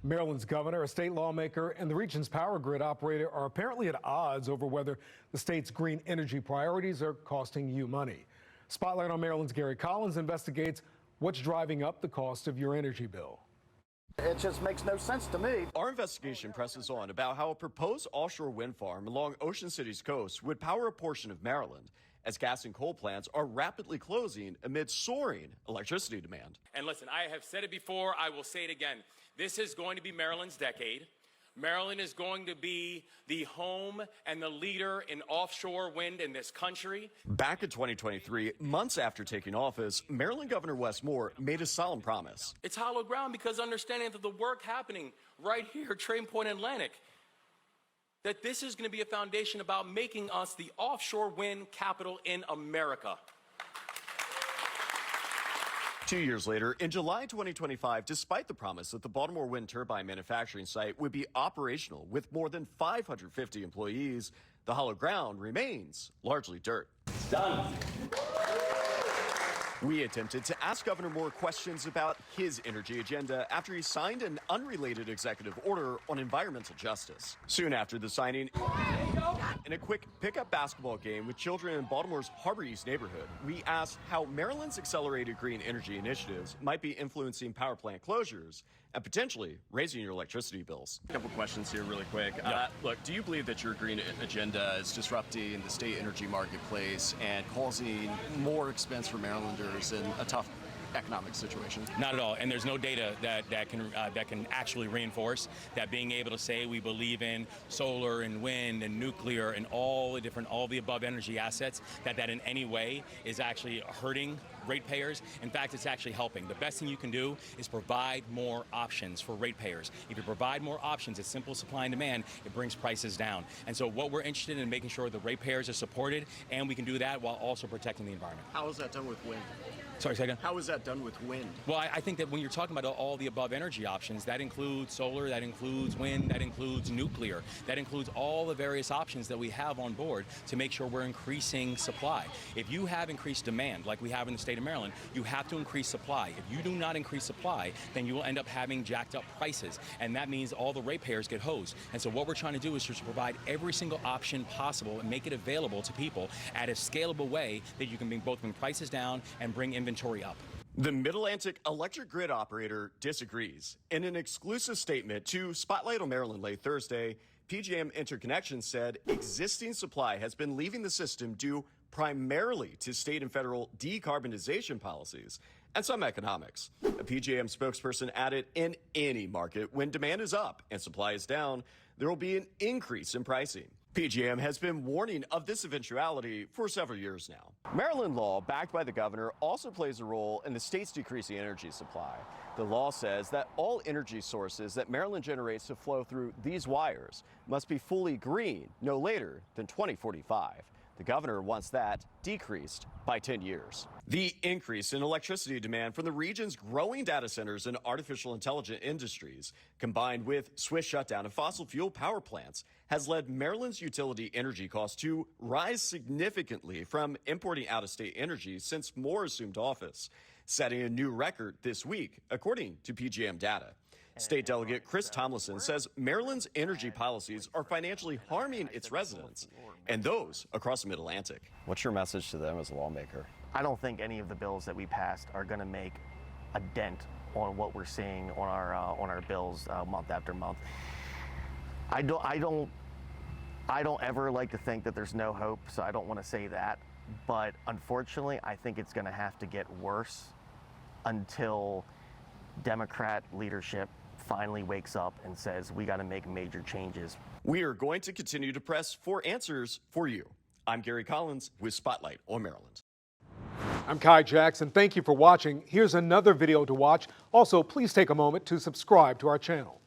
Maryland's governor, a state lawmaker, and the region's power grid operator are apparently at odds over whether the state's green energy priorities are costing you money. Spotlight on Maryland's Gary Collins investigates what's driving up the cost of your energy bill. It just makes no sense to me. Our investigation presses on about how a proposed offshore wind farm along Ocean City's coast would power a portion of Maryland, as gas and coal plants are rapidly closing amid soaring electricity demand. And listen, I have said it before, I will say it again. This is going to be Maryland's decade. Maryland is going to be the home and the leader in offshore wind in this country. Back in 2023, months after taking office, Maryland Governor Wes Moore made a solemn promise. It's hollow ground because understanding that the work happening right here, Train Point Atlantic, that this is going to be a foundation about making us the offshore wind capital in America. 2 years later, in July 2025, despite the promise that the Baltimore wind turbine manufacturing site would be operational with more than 550 employees, the hollow ground remains largely dirt. It's done. We attempted to ask Governor Moore questions about his energy agenda after he signed an unrelated executive order on environmental justice. Soon after the signing, in a quick pickup basketball game with children in Baltimore's Harbor East neighborhood, we asked how Maryland's accelerated green energy initiatives might be influencing power plant closures and potentially raising your electricity bills. A couple questions here really quick. Look, do you believe that your green agenda is disrupting the state energy marketplace and causing more expense for Marylanders in a tough economic situation? Not at all, and there's no data that can actually reinforce that being able to say we believe in solar and wind and nuclear and all the above energy assets, that in any way is actually hurting ratepayers. In fact, it's actually helping. The best thing you can do is provide more options for ratepayers. If you provide more options, it's simple supply and demand, it brings prices down. And so what we're interested in making sure the ratepayers are supported, and we can do that while also protecting the environment. How is that done with wind? Sorry, say again? How is that done with wind? Well, I think that when you're talking about all the above energy options, that includes solar, that includes wind, that includes nuclear, that includes all the various options that we have on board to make sure we're increasing supply. If you have increased demand, like we have in the state of Maryland, you have to increase supply. If you do not increase supply, then you will end up having jacked up prices, and that means all the ratepayers get hosed. And so what we're trying to do is just provide every single option possible and make it available to people at a scalable way that you can both bring prices down and bring inventory up. The Mid-Atlantic electric grid operator disagrees. In an exclusive statement to Spotlight on Maryland late Thursday, PJM Interconnection said existing supply has been leaving the system due primarily to state and federal decarbonization policies and some economics. A PJM spokesperson added, in any market, when demand is up and supply is down, there will be an increase in pricing. PJM has been warning of this eventuality for several years now. Maryland law, backed by the governor, also plays a role in the state's decreasing energy supply. The law says that all energy sources that Maryland generates to flow through these wires must be fully green no later than 2045. The governor wants that decreased by 10 years. The increase in electricity demand from the region's growing data centers and artificial intelligence industries, combined with Swiss shutdown of fossil fuel power plants, has led Maryland's utility energy costs to rise significantly from importing out-of-state energy since Moore assumed office, setting a new record this week, according to PJM data. State Delegate Chris Tomlinson says Maryland's energy policies are financially harming its residents and those across the Mid-Atlantic. What's your message to them as a lawmaker? I don't think any of the bills that we passed are going to make a dent on what we're seeing on our bills month after month. I don't ever like to think that there's no hope, so I don't want to say that. But unfortunately, I think it's going to have to get worse until Democrat leadership finally wakes up and says we got to make major changes. We are going to continue to press for answers for you. I'm Gary Collins with Spotlight on Maryland. I'm Kai Jackson. Thank you for watching. Here's another video to watch. Also, please take a moment to subscribe to our channel.